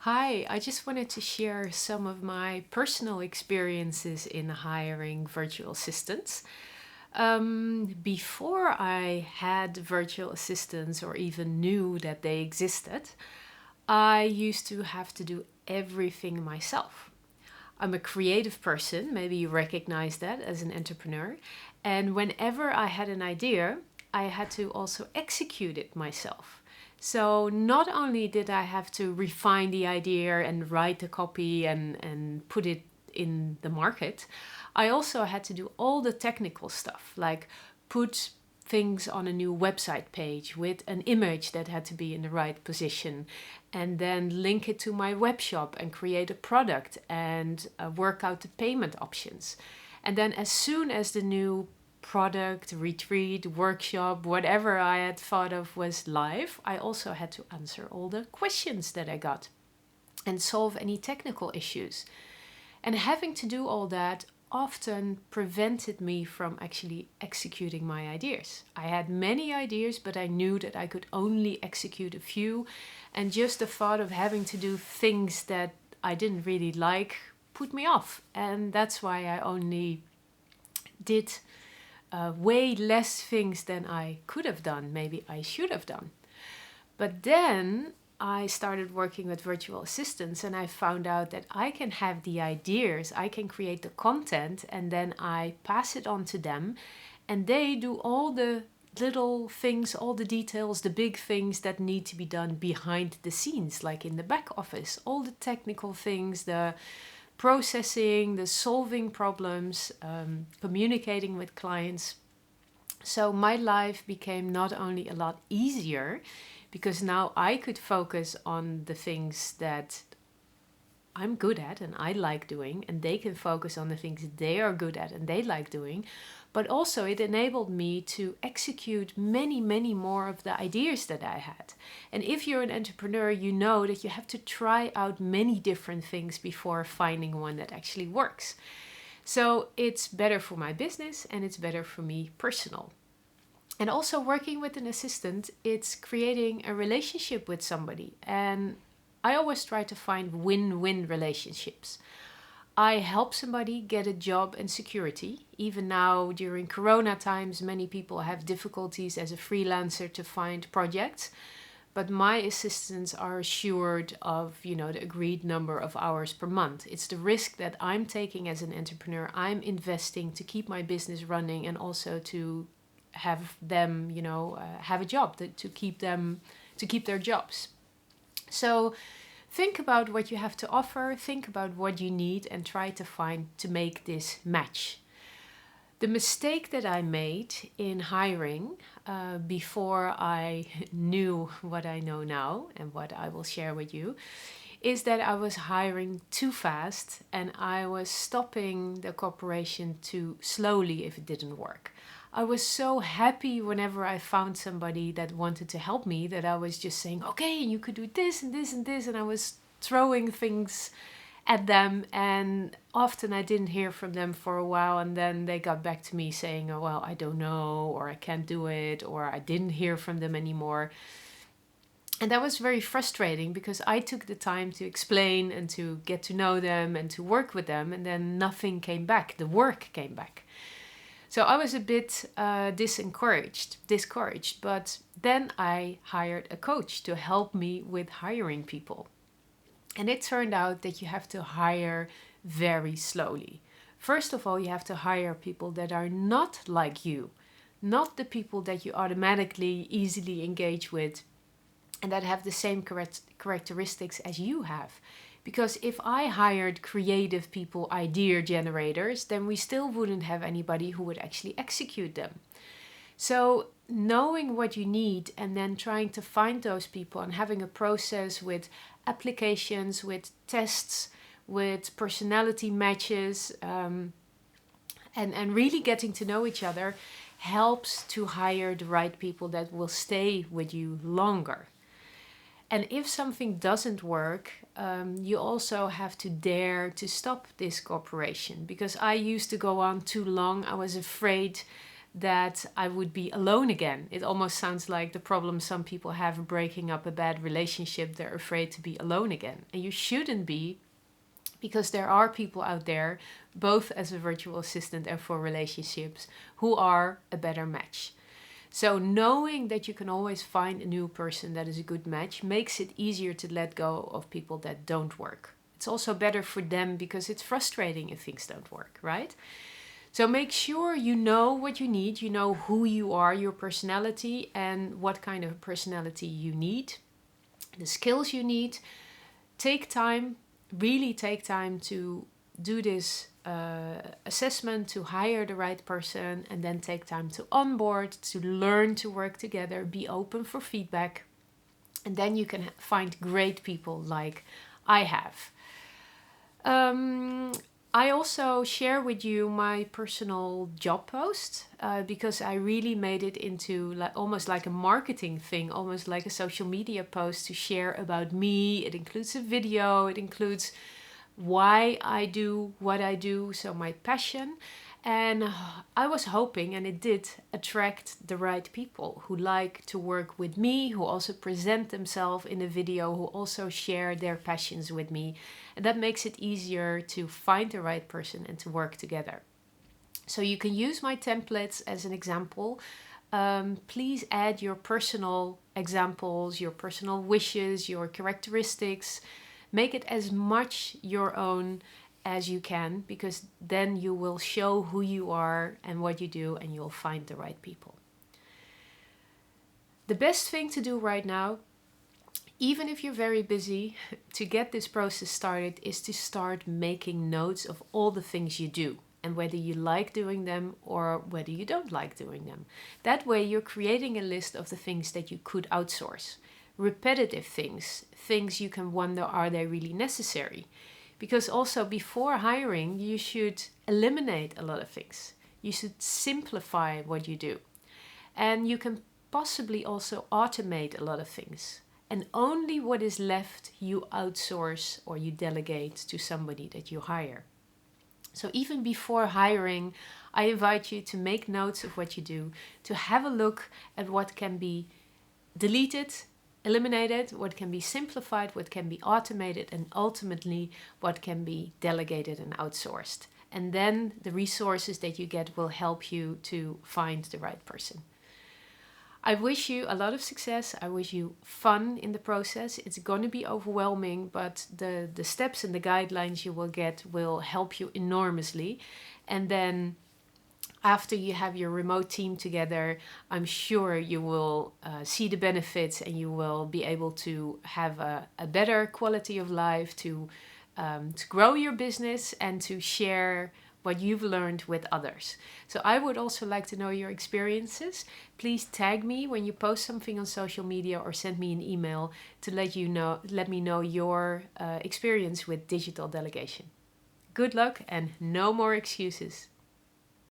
Hi, I just wanted to share some of my personal experiences in hiring virtual assistants. Before I had virtual assistants or even knew that they existed, I used to have to do everything myself. I'm a creative person, maybe you recognize that as an entrepreneur. And whenever I had an idea, I had to also execute it myself. So not only did I have to refine the idea and write the copy and put it in the market, I also had to do all the technical stuff, like put things on a new website page with an image that had to be in the right position, and then link it to my web shop and create a product and work out the payment options. And then as soon as the new product, retreat, workshop, whatever I had thought of was live, I also had to answer all the questions that I got and solve any technical issues. And having to do all that often prevented me from actually executing my ideas. I had many ideas, but I knew that I could only execute a few. And just the thought of having to do things that I didn't really like put me off. And that's why I only did way less things than I could have done, maybe I should have done. But then I started working with virtual assistants and I found out that I can have the ideas, I can create the content, and then I pass it on to them and they do all the little things, all the details, the big things that need to be done behind the scenes, like in the back office, all the technical things, the processing, the solving problems, communicating with clients. So my life became not only a lot easier because now I could focus on the things that I'm good at and I like doing, and they can focus on the things they are good at and they like doing. But also, it enabled me to execute many, many more of the ideas that I had. And if you're an entrepreneur, you know that you have to try out many different things before finding one that actually works. So it's better for my business and it's better for me personal. And also, working with an assistant, it's creating a relationship with somebody. And I always try to find win-win relationships. I help somebody get a job and security. Even now, during Corona times, many people have difficulties as a freelancer to find projects. But my assistants are assured of, the agreed number of hours per month. It's the risk that I'm taking as an entrepreneur. I'm investing to keep my business running and also to have them, have a job, to keep their jobs. So think about what you have to offer, think about what you need, and try to make this match. The mistake that I made in hiring before I knew what I know now and what I will share with you is that I was hiring too fast and I was stopping the cooperation too slowly if it didn't work. I was so happy whenever I found somebody that wanted to help me that I was just saying, okay, you could do this and this and this. And I was throwing things at them. And often I didn't hear from them for a while. And then they got back to me saying, oh, well, I don't know, or I can't do it, or I didn't hear from them anymore. And that was very frustrating because I took the time to explain and to get to know them and to work with them. And then nothing came back. The work came back. So I was a bit discouraged, but then I hired a coach to help me with hiring people. And it turned out that you have to hire very slowly. First of all, you have to hire people that are not like you, not the people that you automatically easily engage with and that have the same characteristics as you have. Because if I hired creative people, idea generators, then we still wouldn't have anybody who would actually execute them. So knowing what you need and then trying to find those people and having a process with applications, with tests, with personality matches, and really getting to know each other helps to hire the right people that will stay with you longer. And if something doesn't work, you also have to dare to stop this cooperation. Because I used to go on too long. I was afraid that I would be alone again. It almost sounds like the problem some people have breaking up a bad relationship. They're afraid to be alone again. And you shouldn't be, because there are people out there, both as a virtual assistant and for relationships, who are a better match. So knowing that you can always find a new person that is a good match makes it easier to let go of people that don't work. It's also better for them because it's frustrating if things don't work, right? So make sure you know what you need, you know who you are, your personality, and what kind of personality you need, the skills you need. Take time, really take time to do this assessment, to hire the right person, and then take time to onboard, to learn to work together, be open for feedback, and then you can find great people like I have. I also share with you my personal job post because I really made it into almost like a marketing thing, almost like a social media post to share about me. It includes a video, it includes why I do what I do, so my passion. And I was hoping, and it did, attract the right people who like to work with me, who also present themselves in a video, who also share their passions with me. And that makes it easier to find the right person and to work together. So you can use my templates as an example. Please add your personal examples, your personal wishes, your characteristics. Make it as much your own as you can, because then you will show who you are and what you do, and you'll find the right people. The best thing to do right now, even if you're very busy, to get this process started is to start making notes of all the things you do and whether you like doing them or whether you don't like doing them. That way you're creating a list of the things that you could outsource. Repetitive things, things you can wonder, are they really necessary? Because also before hiring, you should eliminate a lot of things. You should simplify what you do. And you can possibly also automate a lot of things. And only what is left you outsource or you delegate to somebody that you hire. So even before hiring, I invite you to make notes of what you do, to have a look at what can be deleted, eliminated, what can be simplified, what can be automated, and ultimately what can be delegated and outsourced. And then the resources that you get will help you to find the right person. I wish you a lot of success. I wish you fun in the process. It's going to be overwhelming, but the steps and the guidelines you will get will help you enormously. And then after you have your remote team together, I'm sure you will see the benefits and you will be able to have a better quality of life, to grow your business and to share what you've learned with others. So I would also like to know your experiences. Please tag me when you post something on social media or send me an email to let me know your experience with digital delegation. Good luck and no more excuses.